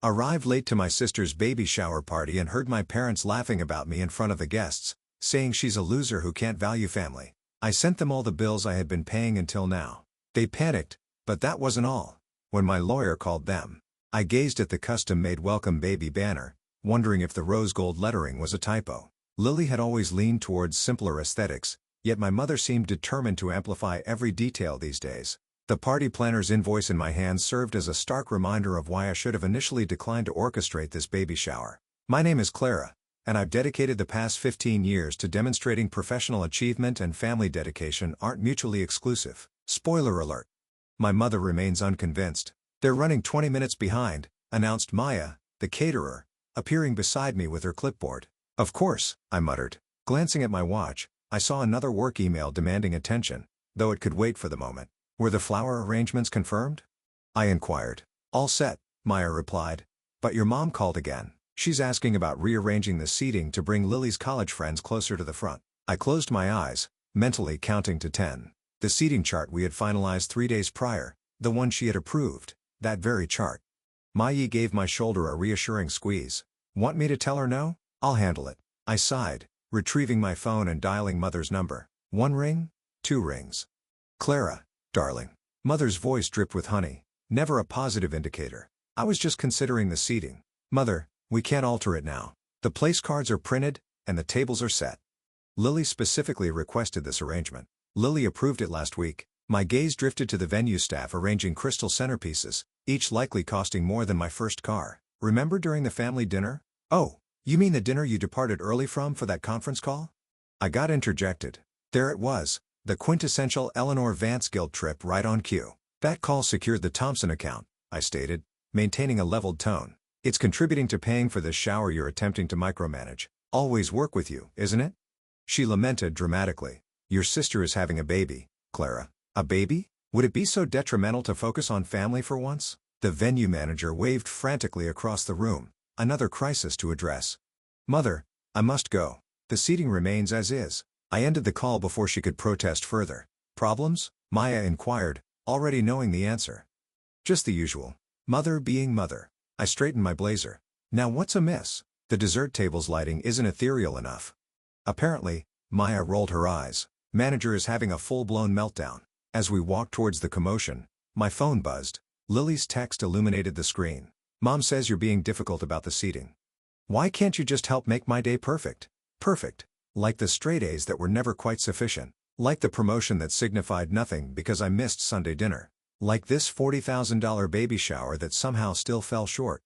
Arrived late to my sister's baby shower party and heard my parents laughing about me in front of the guests, saying she's a loser who can't value family. I sent them all the bills I had been paying until now. They panicked, but that wasn't all. When my lawyer called them, I gazed at the custom-made welcome baby banner, wondering if the rose gold lettering was a typo. Lily had always leaned towards simpler aesthetics, yet my mother seemed determined to amplify every detail these days. The party planner's invoice in my hand served as a stark reminder of why I should have initially declined to orchestrate this baby shower. My name is Clara, and I've dedicated the past 15 years to demonstrating professional achievement and family dedication aren't mutually exclusive. Spoiler alert. My mother remains unconvinced. They're running 20 minutes behind, announced Maya, the caterer, appearing beside me with her clipboard. Of course, I muttered. Glancing at my watch, I saw another work email demanding attention, though it could wait for the moment. Were the flower arrangements confirmed? I inquired. All set, Maya replied. But your mom called again. She's asking about rearranging the seating to bring Lily's college friends closer to the front. I closed my eyes, mentally counting to 10. The seating chart we had finalized 3 days prior, the one she had approved, that very chart. Maya gave my shoulder a reassuring squeeze. Want me to tell her no? I'll handle it. I sighed, retrieving my phone and dialing Mother's number. 1 ring, 2 rings. Clara. Darling. Mother's voice dripped with honey, never a positive indicator. I was just considering the seating. Mother, we can't alter it now. The place cards are printed, and the tables are set. Lily specifically requested this arrangement. Lily approved it last week. My gaze drifted to the venue staff arranging crystal centerpieces, each likely costing more than my first car. Remember during the family dinner? Oh, you mean the dinner you departed early from for that conference call? I got interjected. There it was. The quintessential Eleanor Vance guilt trip right on cue. That call secured the Thompson account, I stated, maintaining a leveled tone. It's contributing to paying for this shower you're attempting to micromanage. Always work with you, isn't it? She lamented dramatically. Your sister is having a baby, Clara. A baby? Would it be so detrimental to focus on family for once? The venue manager waved frantically across the room, another crisis to address. Mother, I must go. The seating remains as is. I ended the call before she could protest further. Problems? Maya inquired, already knowing the answer. Just the usual. Mother being mother. I straightened my blazer. Now what's amiss? The dessert table's lighting isn't ethereal enough. Apparently, Maya rolled her eyes. Manager is having a full-blown meltdown. As we walked towards the commotion, my phone buzzed. Lily's text illuminated the screen. Mom says you're being difficult about the seating. Why can't you just help make my day perfect? Perfect. Like the straight A's that were never quite sufficient. Like the promotion that signified nothing because I missed Sunday dinner. Like this $40,000 baby shower that somehow still fell short.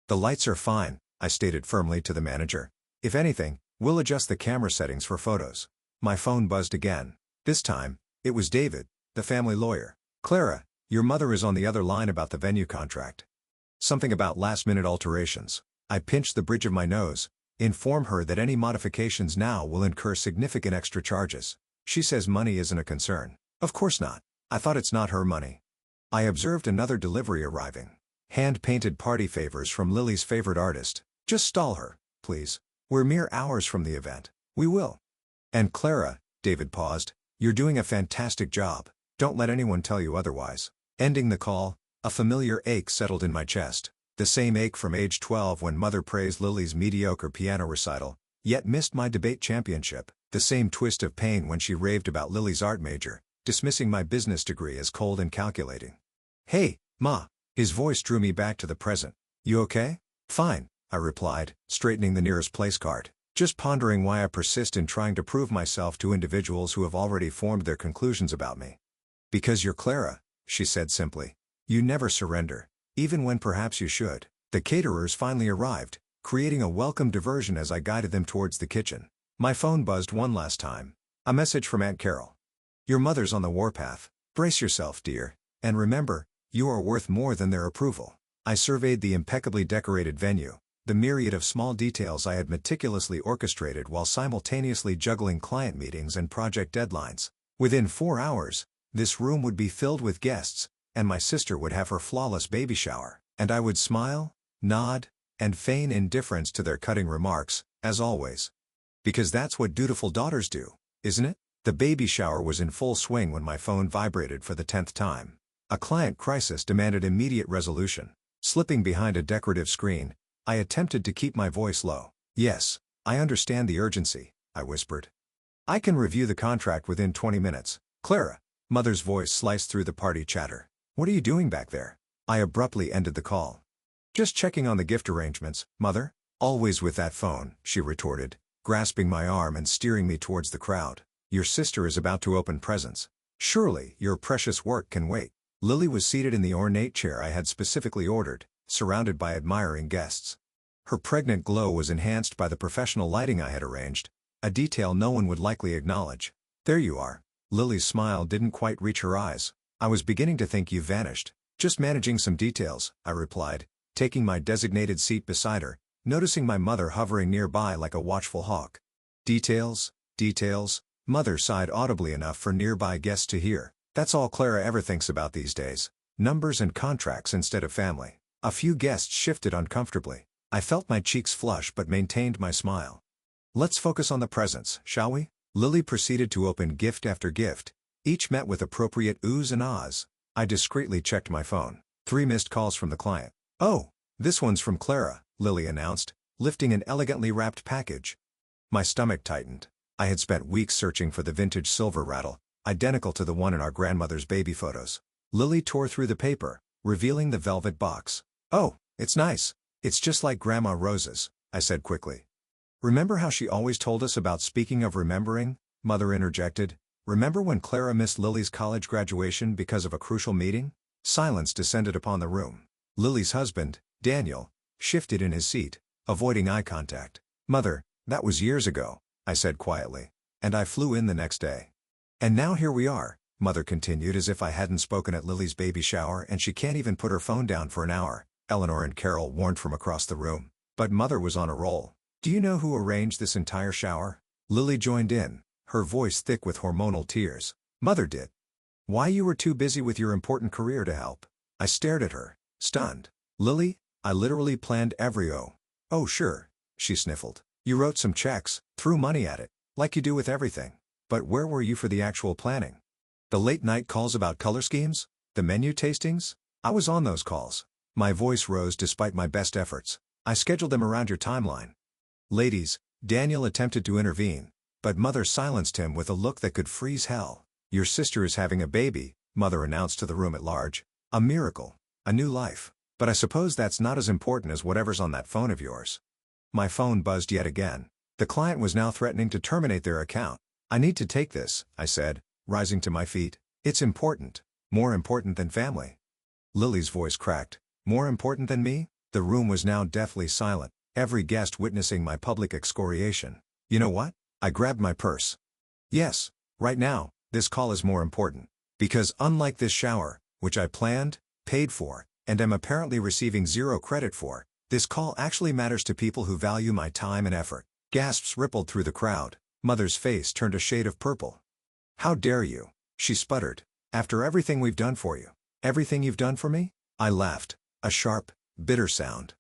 The lights are fine, I stated firmly to the manager. If anything, we'll adjust the camera settings for photos. My phone buzzed again. This time, it was David, the family lawyer. Clara, your mother is on the other line about the venue contract. Something about last-minute alterations. I pinched the bridge of my nose. Inform her that any modifications now will incur significant extra charges. She says money isn't a concern. Of course not. I thought it's not her money. I observed another delivery arriving. Hand-painted party favors from Lily's favorite artist. Just stall her, please. We're mere hours from the event. We will. And Clara, David paused, you're doing a fantastic job. Don't let anyone tell you otherwise. Ending the call, a familiar ache settled in my chest. The same ache from age 12 when Mother praised Lily's mediocre piano recital, yet missed my debate championship. The same twist of pain when she raved about Lily's art major, dismissing my business degree as cold and calculating. Hey, Ma. His voice drew me back to the present. You okay? Fine, I replied, straightening the nearest place card. Just pondering why I persist in trying to prove myself to individuals who have already formed their conclusions about me. Because you're Clara, she said simply. You never surrender. Even when perhaps you should. The caterers finally arrived, creating a welcome diversion as I guided them towards the kitchen. My phone buzzed one last time. A message from Aunt Carol. Your mother's on the warpath. Brace yourself, dear. And remember, you are worth more than their approval. I surveyed the impeccably decorated venue, the myriad of small details I had meticulously orchestrated while simultaneously juggling client meetings and project deadlines. Within 4 hours, this room would be filled with guests, and my sister would have her flawless baby shower, and I would smile, nod, and feign indifference to their cutting remarks, as always. Because that's what dutiful daughters do, isn't it? The baby shower was in full swing when my phone vibrated for the 10th time. A client crisis demanded immediate resolution. Slipping behind a decorative screen, I attempted to keep my voice low. "Yes, I understand the urgency," I whispered. "I can review the contract within 20 minutes. Clara." Mother's voice sliced through the party chatter. "What are you doing back there?" I abruptly ended the call. "Just checking on the gift arrangements, Mother." "Always with that phone," she retorted, grasping my arm and steering me towards the crowd. "Your sister is about to open presents. Surely, your precious work can wait." Lily was seated in the ornate chair I had specifically ordered, surrounded by admiring guests. Her pregnant glow was enhanced by the professional lighting I had arranged, a detail no one would likely acknowledge. "There you are." Lily's smile didn't quite reach her eyes. "I was beginning to think you vanished." "Just managing some details," I replied, taking my designated seat beside her, noticing my mother hovering nearby like a watchful hawk. "Details, details," Mother sighed audibly enough for nearby guests to hear. "That's all Clara ever thinks about these days. Numbers and contracts instead of family." A few guests shifted uncomfortably. I felt my cheeks flush but maintained my smile. "Let's focus on the presents, shall we?" Lily proceeded to open gift after gift, each met with appropriate oohs and ahs. I discreetly checked my phone. 3 missed calls from the client. "Oh, this one's from Clara," Lily announced, lifting an elegantly wrapped package. My stomach tightened. I had spent weeks searching for the vintage silver rattle, identical to the one in our grandmother's baby photos. Lily tore through the paper, revealing the velvet box. "Oh, it's nice. It's just like Grandma Rose's," I said quickly. "Remember how she always told us about speaking of remembering?" Mother interjected. "Remember when Clara missed Lily's college graduation because of a crucial meeting?" Silence descended upon the room. Lily's husband, Daniel, shifted in his seat, avoiding eye contact. "Mother, that was years ago," I said quietly. "And I flew in the next day." "And now here we are," Mother continued as if I hadn't spoken at Lily's baby shower and she can't even put her phone down for an hour, Eleanor and Carol warned from across the room. But Mother was on a roll. "Do you know who arranged this entire shower?" Lily joined in, her voice thick with hormonal tears. "Mother did." "Why, you were too busy with your important career to help." I stared at her, stunned. "Lily, I literally planned every Oh sure," she sniffled. "You wrote some checks, threw money at it, like you do with everything. But where were you for the actual planning? The late-night calls about color schemes? The menu tastings? I was on those calls." My voice rose despite my best efforts. "I scheduled them around your timeline." "Ladies," Daniel attempted to intervene, but Mother silenced him with a look that could freeze hell. "Your sister is having a baby," Mother announced to the room at large. "A miracle. A new life. But I suppose that's not as important as whatever's on that phone of yours." My phone buzzed yet again. The client was now threatening to terminate their account. "I need to take this," I said, rising to my feet. "It's important. More important than family." Lily's voice cracked. "More important than me?" The room was now deathly silent, every guest witnessing my public excoriation. "You know what?" I grabbed my purse. "Yes, right now, this call is more important. Because unlike this shower, which I planned, paid for, and am apparently receiving zero credit for, this call actually matters to people who value my time and effort." Gasps rippled through the crowd. Mother's face turned a shade of purple. "How dare you?" she sputtered. "After everything we've done for you." "Everything you've done for me?" I laughed, a sharp, bitter sound.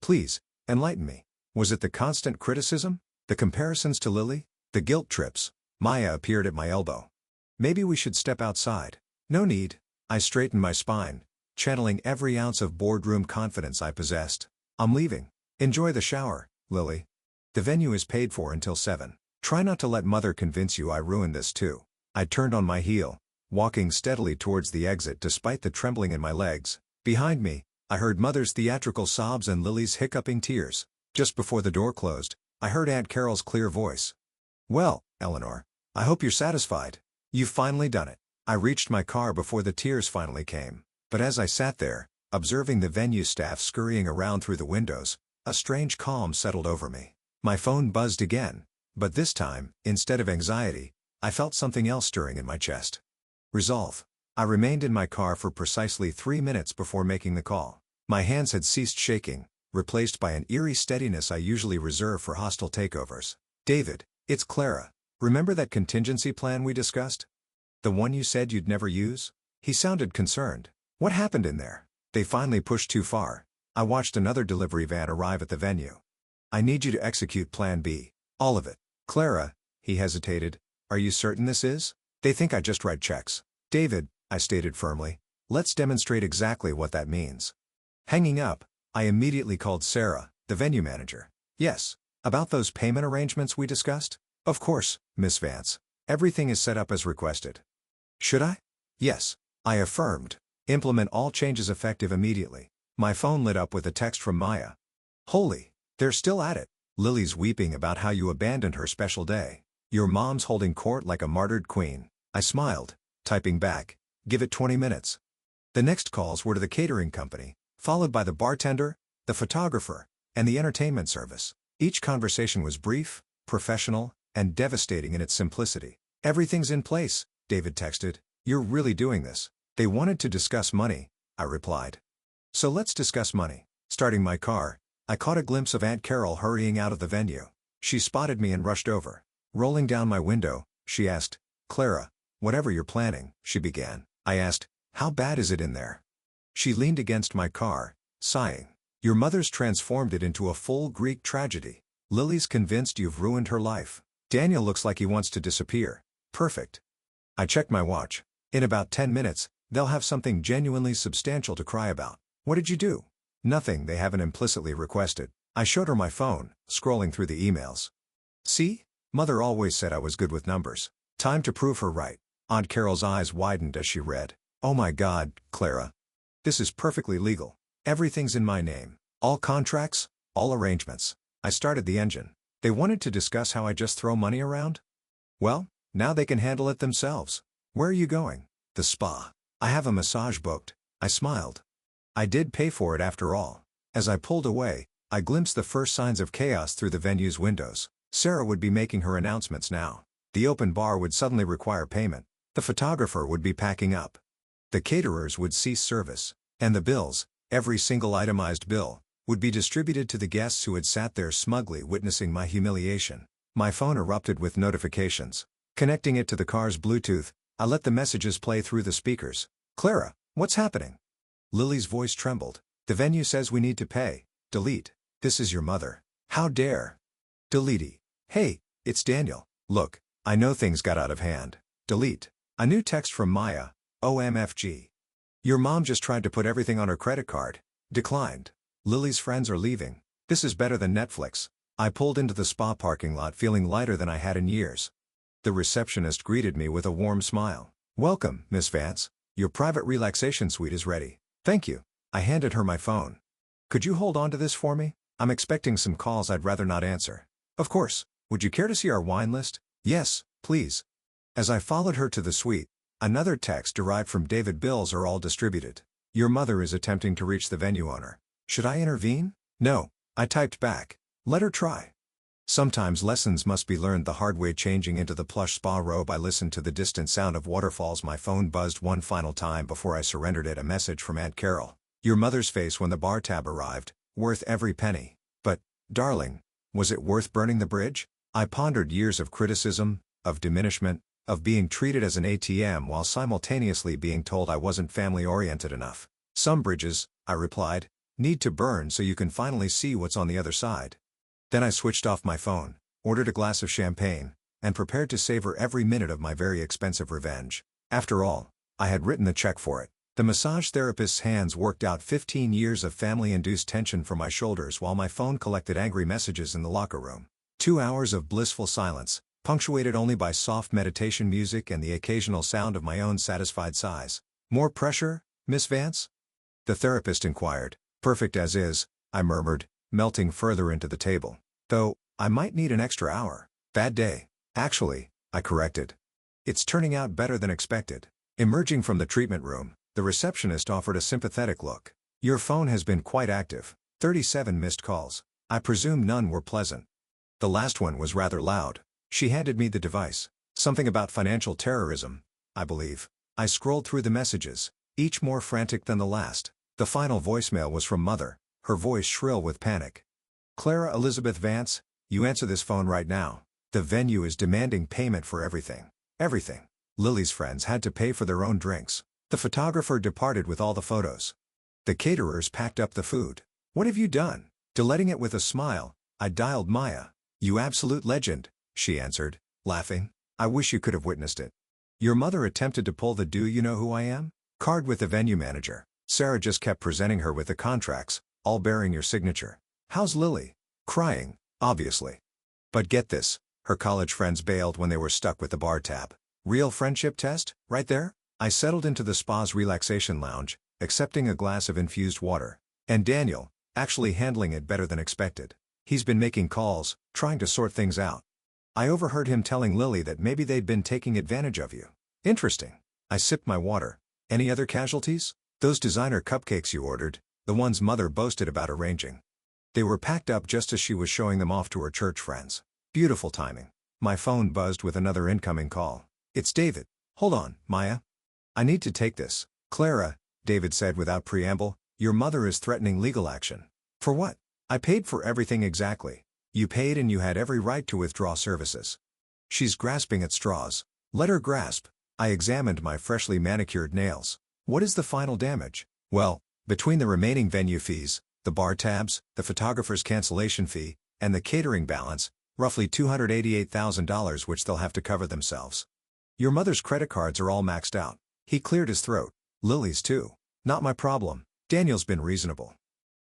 "Please, enlighten me. Was it the constant criticism? The comparisons to Lily? The guilt trips?" Maya appeared at my elbow. "Maybe we should step outside." "No need." I straightened my spine, channeling every ounce of boardroom confidence I possessed. "I'm leaving. Enjoy the shower, Lily. The venue is paid for until 7. Try not to let Mother convince you I ruined this too." I turned on my heel, walking steadily towards the exit despite the trembling in my legs. Behind me, I heard Mother's theatrical sobs and Lily's hiccuping tears. Just before the door closed, I heard Aunt Carol's clear voice. "Well, Eleanor, I hope you're satisfied. You've finally done it." I reached my car before the tears finally came. But as I sat there, observing the venue staff scurrying around through the windows, a strange calm settled over me. My phone buzzed again, but this time, instead of anxiety, I felt something else stirring in my chest. Resolve. I remained in my car for precisely 3 minutes before making the call. My hands had ceased shaking, replaced by an eerie steadiness I usually reserve for hostile takeovers. "David, it's Clara. Remember that contingency plan we discussed? The one you said you'd never use?" He sounded concerned. "What happened in there?" "They finally pushed too far. I watched another delivery van arrive at the venue. I need you to execute Plan B. All of it." "Clara," he hesitated, "are you certain this is?" "They think I just write checks." "David," I stated firmly, "let's demonstrate exactly what that means." Hanging up, I immediately called Sarah, the venue manager. Yes. About those payment arrangements we discussed? Of course, Miss Vance. Everything is set up as requested. Should I? Yes. I affirmed. Implement all changes effective immediately. My phone lit up with a text from Maya. Holy, they're still at it. Lily's weeping about how you abandoned her special day. Your mom's holding court like a martyred queen. I smiled, typing back, give it 20 minutes. The next calls were to the catering company, followed by the bartender, the photographer, and the entertainment service. Each conversation was brief, professional, and devastating in its simplicity. Everything's in place, David texted. You're really doing this. They wanted to discuss money, I replied. So let's discuss money. Starting my car, I caught a glimpse of Aunt Carol hurrying out of the venue. She spotted me and rushed over. Rolling down my window, she asked, Clara, whatever you're planning, she began. I asked, how bad is it in there? She leaned against my car, sighing. Your mother's transformed it into a full Greek tragedy. Lily's convinced you've ruined her life. Daniel looks like he wants to disappear. Perfect. I checked my watch. In about 10 minutes, they'll have something genuinely substantial to cry about. What did you do? Nothing they haven't implicitly requested. I showed her my phone, scrolling through the emails. See? Mother always said I was good with numbers. Time to prove her right. Aunt Carol's eyes widened as she read. Oh my God, Clara. This is perfectly legal. Everything's in my name. All contracts, all arrangements. I started the engine. They wanted to discuss how I just throw money around? Well, now they can handle it themselves. Where are you going? The spa. I have a massage booked. I smiled. I did pay for it after all. As I pulled away, I glimpsed the first signs of chaos through the venue's windows. Sarah would be making her announcements now. The open bar would suddenly require payment. The photographer would be packing up. The caterers would cease service. And the bills, every single itemized bill, would be distributed to the guests who had sat there smugly witnessing my humiliation. My phone erupted with notifications. Connecting it to the car's Bluetooth, I let the messages play through the speakers. Clara, what's happening? Lily's voice trembled. The venue says we need to pay. Delete. This is your mother. How dare? Delete. Hey, it's Daniel. Look, I know things got out of hand. Delete. A new text from Maya. OMFG. Your mom just tried to put everything on her credit card. Declined. Lily's friends are leaving. This is better than Netflix. I pulled into the spa parking lot feeling lighter than I had in years. The receptionist greeted me with a warm smile. Welcome, Miss Vance. Your private relaxation suite is ready. Thank you. I handed her my phone. Could you hold on to this for me? I'm expecting some calls I'd rather not answer. Of course. Would you care to see our wine list? Yes, please. As I followed her to the suite, another text derived from David. Bills are all distributed. Your mother is attempting to reach the venue owner. Should I intervene? No, I typed back. Let her try. Sometimes lessons must be learned the hard way. Changing into the plush spa robe, I listened to the distant sound of waterfalls. My phone buzzed one final time before I surrendered it. A message from Aunt Carol. Your mother's face when the bar tab arrived, worth every penny. But, darling, was it worth burning the bridge? I pondered years of criticism, of diminishment, of being treated as an ATM while simultaneously being told I wasn't family-oriented enough. Some bridges, I replied, need to burn so you can finally see what's on the other side. Then I switched off my phone, ordered a glass of champagne, and prepared to savor every minute of my very expensive revenge. After all, I had written the check for it. The massage therapist's hands worked out 15 years of family-induced tension from my shoulders while my phone collected angry messages in the locker room. 2 hours of blissful silence, punctuated only by soft meditation music and the occasional sound of my own satisfied sighs. More pressure, Miss Vance? The therapist inquired. Perfect as is, I murmured, melting further into the table. Though, I might need an extra hour. Bad day. Actually, I corrected. It's turning out better than expected. Emerging from the treatment room, the receptionist offered a sympathetic look. Your phone has been quite active. 37 missed calls. I presume none were pleasant. The last one was rather loud. She handed me the device. Something about financial terrorism, I believe. I scrolled through the messages, each more frantic than the last. The final voicemail was from Mother, her voice shrill with panic. Clara Elizabeth Vance, you answer this phone right now. The venue is demanding payment for everything. Everything. Lily's friends had to pay for their own drinks. The photographer departed with all the photos. The caterers packed up the food. What have you done? Delighting it with a smile, I dialed Maya. You absolute legend, she answered, laughing. I wish you could have witnessed it. Your mother attempted to pull the "do you know who I am?" card with the venue manager. Sarah just kept presenting her with the contracts, all bearing your signature. How's Lily? Crying, obviously. But get this, her college friends bailed when they were stuck with the bar tab. Real friendship test, right there? I settled into the spa's relaxation lounge, accepting a glass of infused water. And Daniel, actually handling it better than expected. He's been making calls, trying to sort things out. I overheard him telling Lily that maybe they'd been taking advantage of you. Interesting. I sipped my water. Any other casualties? Those designer cupcakes you ordered, the ones Mother boasted about arranging. They were packed up just as she was showing them off to her church friends. Beautiful timing. My phone buzzed with another incoming call. It's David. Hold on, Maya. I need to take this. Clara, David said without preamble, your mother is threatening legal action. For what? I paid for everything exactly. You paid and you had every right to withdraw services. She's grasping at straws. Let her grasp. I examined my freshly manicured nails. What is the final damage? Well, between the remaining venue fees, the bar tabs, the photographer's cancellation fee, and the catering balance, roughly $288,000 which they'll have to cover themselves. Your mother's credit cards are all maxed out. He cleared his throat. Lily's too. Not my problem. Daniel's been reasonable.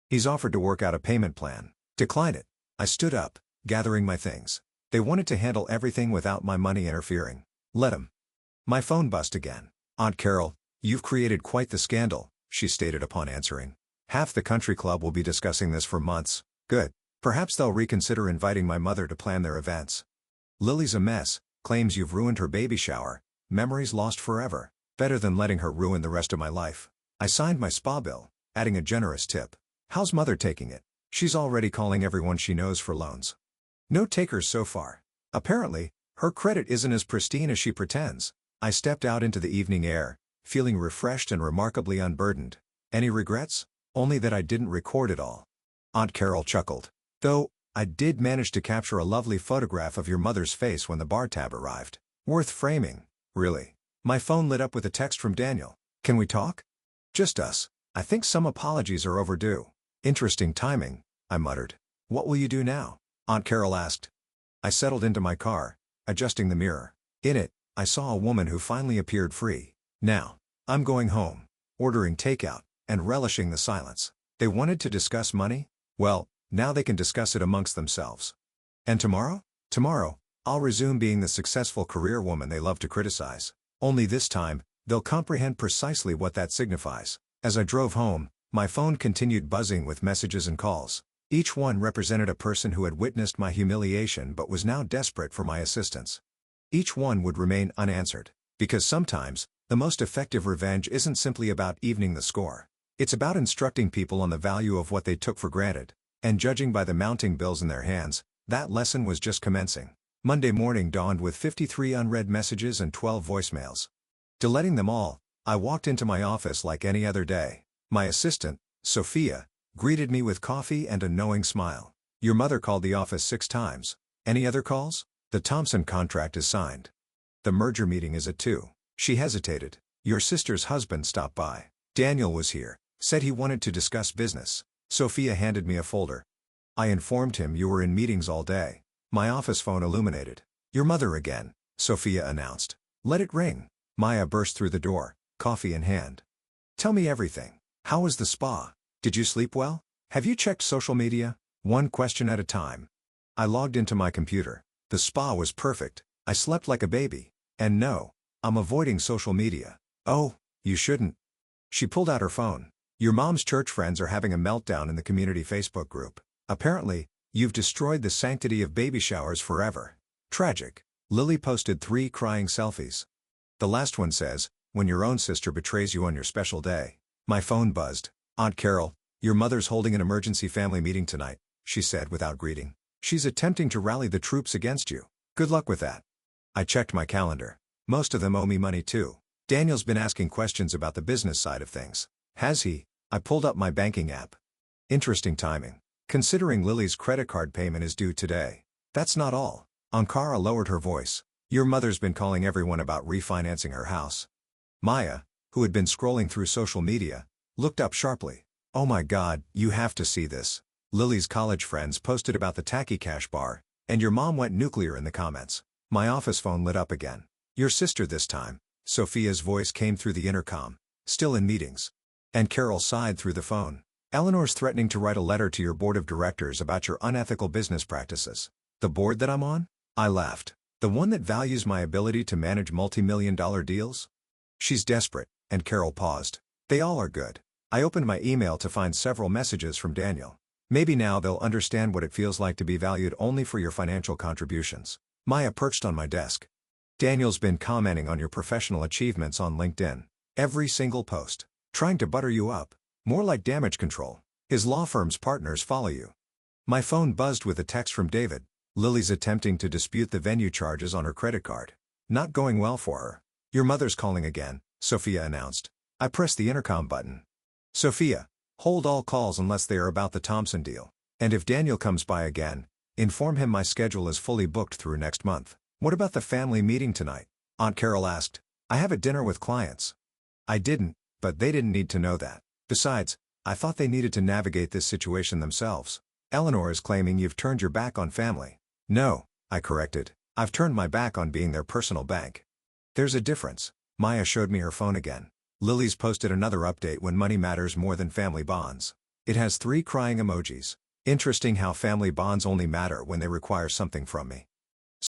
He's offered to work out a payment plan. Decline it. I stood up, gathering my things. They wanted to handle everything without my money interfering. Let him. My phone buzzed again. Aunt Carol, you've created quite the scandal, she stated upon answering. Half the country club will be discussing this for months. Good. Perhaps they'll reconsider inviting my mother to plan their events. Lily's a mess, claims you've ruined her baby shower. Memories lost forever. Better than letting her ruin the rest of my life. I signed my spa bill, adding a generous tip. How's Mother taking it? She's already calling everyone she knows for loans. No takers so far. Apparently, her credit isn't as pristine as she pretends. I stepped out into the evening air, feeling refreshed and remarkably unburdened. Any regrets? Only that I didn't record it all. Aunt Carol chuckled. Though, I did manage to capture a lovely photograph of your mother's face when the bar tab arrived. Worth framing, really. My phone lit up with a text from Daniel. Can we talk? Just us. I think some apologies are overdue. Interesting timing, I muttered. What will you do now? Aunt Carol asked. I settled into my car, adjusting the mirror. In it, I saw a woman who finally appeared free. Now, I'm going home, ordering takeout, and relishing the silence. They wanted to discuss money? Well, now they can discuss it amongst themselves. And tomorrow? Tomorrow, I'll resume being the successful career woman they love to criticize. Only this time, they'll comprehend precisely what that signifies. As I drove home, my phone continued buzzing with messages and calls. Each one represented a person who had witnessed my humiliation but was now desperate for my assistance. Each one would remain unanswered, because sometimes, the most effective revenge isn't simply about evening the score. It's about instructing people on the value of what they took for granted. And judging by the mounting bills in their hands, that lesson was just commencing. Monday morning dawned with 53 unread messages and 12 voicemails. Deleting them all, I walked into my office like any other day. My assistant, Sophia, greeted me with coffee and a knowing smile. Your mother called the office 6 times. Any other calls? The Thompson contract is signed. The merger meeting is at 2. She hesitated. Your sister's husband stopped by. Daniel was here, said he wanted to discuss business. Sophia handed me a folder. I informed him you were in meetings all day. My office phone illuminated. Your mother again, Sophia announced. Let it ring. Maya burst through the door, coffee in hand. Tell me everything. How was the spa? Did you sleep well? Have you checked social media? One question at a time. I logged into my computer. The spa was perfect. I slept like a baby. And no, I'm avoiding social media. Oh, you shouldn't. She pulled out her phone. Your mom's church friends are having a meltdown in the community Facebook group. Apparently, you've destroyed the sanctity of baby showers forever. Tragic. Lily posted 3 crying selfies. The last one says, when your own sister betrays you on your special day. My phone buzzed. Aunt Carol, your mother's holding an emergency family meeting tonight, she said without greeting. She's attempting to rally the troops against you. Good luck with that. I checked my calendar. Most of them owe me money too. Daniel's been asking questions about the business side of things. Has he? I pulled up my banking app. Interesting timing. Considering Lily's credit card payment is due today. That's not all. Ankara lowered her voice. Your mother's been calling everyone about refinancing her house. Maya, who had been scrolling through social media, looked up sharply. Oh my God, you have to see this. Lily's college friends posted about the tacky cash bar, and your mom went nuclear in the comments. My office phone lit up again. Your sister this time. Sophia's voice came through the intercom. Still in meetings. And Carol sighed through the phone. Eleanor's threatening to write a letter to your board of directors about your unethical business practices. The board that I'm on? I laughed. The one that values my ability to manage multi-million-dollar deals? She's desperate, and Carol paused. They all are good. I opened my email to find several messages from Daniel. Maybe now they'll understand what it feels like to be valued only for your financial contributions. Maya perched on my desk. Daniel's been commenting on your professional achievements on LinkedIn. Every single post. Trying to butter you up. More like damage control. His law firm's partners follow you. My phone buzzed with a text from David. Lily's attempting to dispute the venue charges on her credit card. Not going well for her. Your mother's calling again, Sophia announced. I pressed the intercom button. Sophia, hold all calls unless they are about the Thompson deal. And if Daniel comes by again, inform him my schedule is fully booked through next month. What about the family meeting tonight? Aunt Carol asked. I have a dinner with clients. I didn't, but they didn't need to know that. Besides, I thought they needed to navigate this situation themselves. Eleanor is claiming you've turned your back on family. No, I corrected. I've turned my back on being their personal bank. There's a difference. Maya showed me her phone again. Lily's posted another update when money matters more than family bonds. It has 3 crying emojis. Interesting how family bonds only matter when they require something from me.